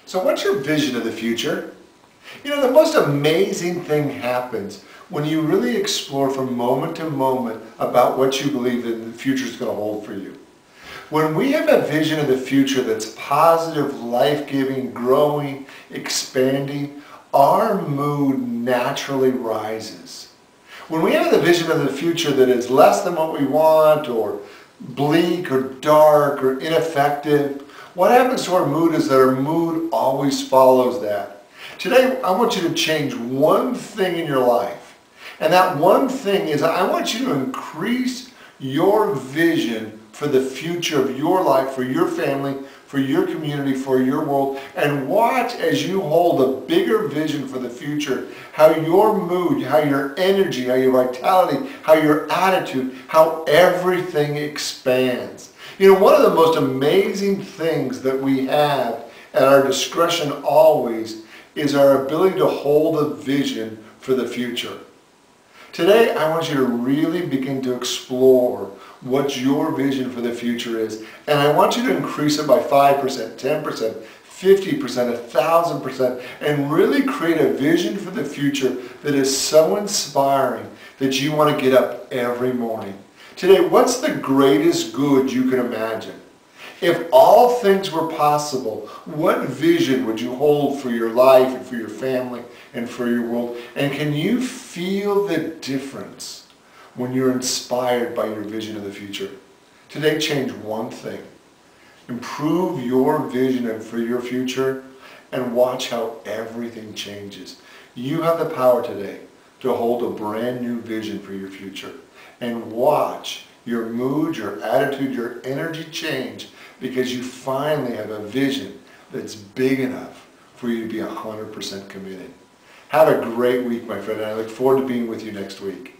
So what's your vision of the future? You know, the most amazing thing happens when you really explore from moment to moment about what you believe that the future is going to hold for you. When we have a vision of the future that's positive, life-giving, growing, expanding, our mood naturally rises. When we have the vision of the future that is less than what we want, or bleak, or dark, or ineffective, what happens to our mood is that our mood always follows that. Today, I want you to change one thing in your life. And that one thing is I want you to increase your vision for the future of your life, for your family, for your community, for your world, and watch as you hold a bigger vision for the future, how your mood, how your energy, how your vitality, how your attitude, how everything expands. You know, one of the most amazing things that we have at our discretion always is our ability to hold a vision for the future. Today, I want you to really begin to explore what your vision for the future is. And I want you to increase it by 5%, 10%, 50%, 1,000%, and really create a vision for the future that is so inspiring that you want to get up every morning. Today, what's the greatest good you can imagine? If all things were possible, what vision would you hold for your life and for your family and for your world? And can you feel the difference when you're inspired by your vision of the future? Today, change one thing. Improve your vision for your future and watch how everything changes. You have the power today to hold a brand new vision for your future. And watch your mood, your attitude, your energy change because you finally have a vision that's big enough for you to be 100% committed. Have a great week, my friend, and I look forward to being with you next week.